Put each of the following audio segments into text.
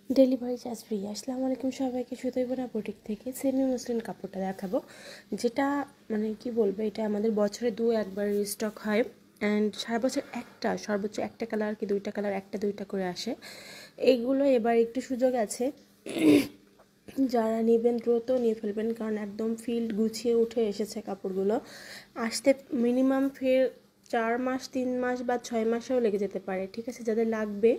Delivery charge free. আসসালামু আলাইকুম সবাইকে, সুতৈবনা বুটিক থেকে সেমি মসলিন কাপড়টা দেখাবো, যেটা মানে কি বলবো, এটা আমাদের বছরে একবার স্টক হয় অ্যান্ড সারা বছর সর্বোচ্চ একটা কালার কি দুইটা কালার, একটা দুইটা করে আসে। এইগুলো এবার একটু সুযোগ আছে, যারা নেবেন দ্রুত নিয়ে ফেলবেন, কারণ একদম ফিল্ড গুছিয়ে উঠে এসেছে কাপড়গুলো। আসতে মিনিমাম 4 মাস 3 মাস বা 6 মাসেও লেগে যেতে পারে। ঠিক আছে, যাদের লাগবে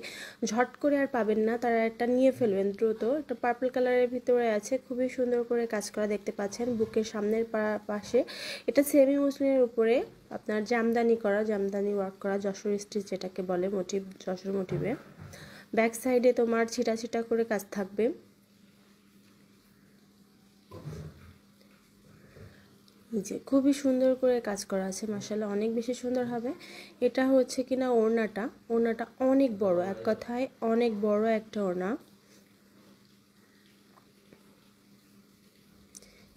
ঝট করে আর পাবেন না তারা একটা নিয়ে ফেলবেন দ্রুত। এটা পার্পল কালারের ভিতরে আছে, খুবই সুন্দর করে কাজ করা দেখতে পাচ্ছেন বুকের সামনের পাশে। এটা সেমি মসলিনের উপরে আপনার জামদানি ওয়ার্ক করা, যশোর স্টিচ যেটাকে বলে, মোটিভ যশোর মোটিভে। ব্যাক সাইডে তোমার ছিটা ছিটা করে কাজ থাকবে। যে খুবই সুন্দর করে কাজ করা আছে, মাশাআল্লাহ অনেক বেশি সুন্দর হবে। এটা হচ্ছে কিনা ওড়নাটা অনেক বড়, এক কথায় অনেক বড় একটা ওড়না।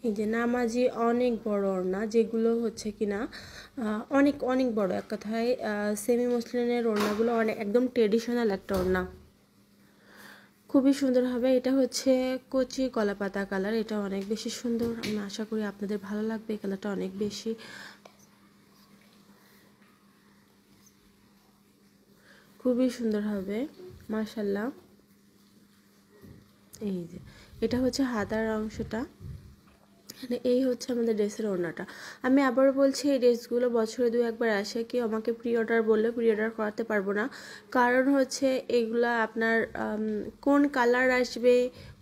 এই যে নামাজি অনেক বড় ওড়না, যেগুলো হচ্ছে কিনা অনেক অনেক বড়, এক কথায় সেমি মসলিনের ওড়নাগুলো অনেক একদম ট্রেডিশনাল একটা ওড়না, খুবই সুন্দর হবে। এটা হচ্ছে কচি কলাপাতা কালার, এটা অনেক বেশি সুন্দর। আমি আশা করি আপনাদের ভালো লাগবে, এই কালারটা অনেক বেশি খুবই সুন্দর হবে মাশাআল্লাহ। এই যে এটা হচ্ছে হাতার অংশটা, এই হচ্ছে আমাদের ড্রেসের ওড়নাটা। আমি আবারও বলছি, এই ড্রেসগুলো বছরে 2-1 আসে। কেউ আমাকে প্রি অর্ডার বললে প্রি অর্ডার করাতে পারবো না, কারণ হচ্ছে এগুলা আপনার কোন কালার আসবে,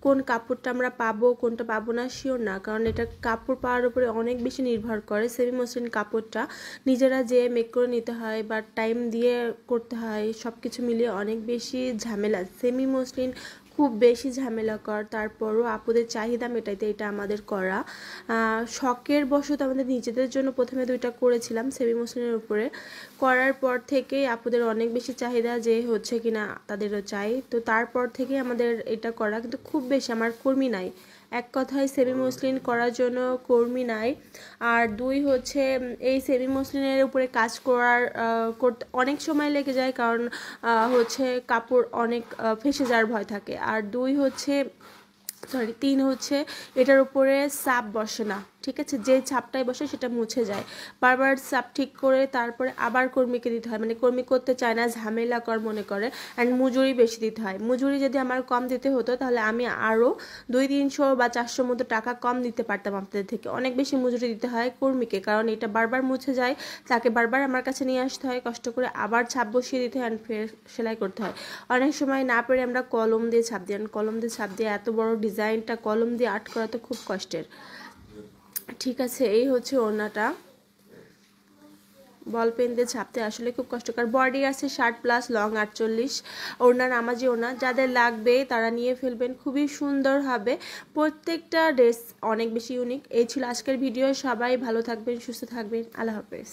কোন কাপড়টা আমরা পাবো কোনটা পাবো না শিওর না, কারণ এটা কাপড় পাওয়ার উপরে অনেক বেশি নির্ভর করে। সেমি মসলিন কাপড়টা নিজেরা যে মেক করে নিতে হয় বা টাইম দিয়ে করতে হয়, সব কিছু মিলিয়ে অনেক বেশি ঝামেলা। সেমি মসলিন খুব বেশি ঝামেলাকর, তারপরও আপুদের চাহিদা মেটাইতে এটা আমাদের করা। শখের বশত আমাদের নিজেদের জন্য প্রথমে 2টা করেছিলাম সেমি মসলিনের উপরে, করার পর থেকেই আপুদের অনেক বেশি চাহিদা যে হচ্ছে কিনা তাদেরও চাই, তো তারপর থেকে আমাদের এটা করা। কিন্তু খুব বেশি আমার কর্মী নাই, এক কথায় সেমি মসলিন করার জন্য কর্মী নাই। আর 2 হচ্ছে এই সেমি মসলিনের উপরে কাজ করতে অনেক সময় লেগে যায়, কারণ হচ্ছে কাপড় অনেক ফেঁসে যাওয়ার ভয় থাকে। আর 3 হচ্ছে এটার উপরে চাপ বসে না, ঠিক আছে, যে চাপটাই বসে সেটা মুছে যায়। বারবার চাপ ঠিক করে তারপরে আবার কর্মীকে দিতে হয়, মানে কর্মী করতে চায় না, ঝামেলা কর মনে করে। অ্যান্ড মজুরি বেশি দিতে হয়। মজুরি যদি আমার কম দিতে হতো তাহলে আমি আরও 200-300 বা 400 মতো টাকা কম দিতে পারতাম আপনাদের থেকে। অনেক বেশি মজুরি দিতে হয় কর্মীকে, কারণ এটা বারবার মুছে যায়, তাকে বারবার আমার কাছে নিয়ে আসতে হয় কষ্ট করে, আবার ছাপ বসিয়ে দিতে হয়, ফের সেলাই করতে হয়। অনেক সময় না পেরে আমরা কলম দিয়ে ছাপ দিয়ে এত বড় ডিজাইনটা কলম দিয়ে আর্ট করা তো খুব কষ্টের। ঠিক আছে, এই হচ্ছে ওড়নাটা, বল পেন দিয়ে ছাপতে আসলে খুব কষ্টকর। বডি আছে 60+ লং 48, ওড়না নামাজি ওড়না। যাদের লাগবে তারা নিয়ে ফেলবেন, খুবই সুন্দর হবে। প্রত্যেকটা ড্রেস অনেক বেশি ইউনিক। এই ছিল আজকের ভিডিও। সবাই ভালো থাকবেন, সুস্থ থাকবেন, আল্লাহ হাফেজ।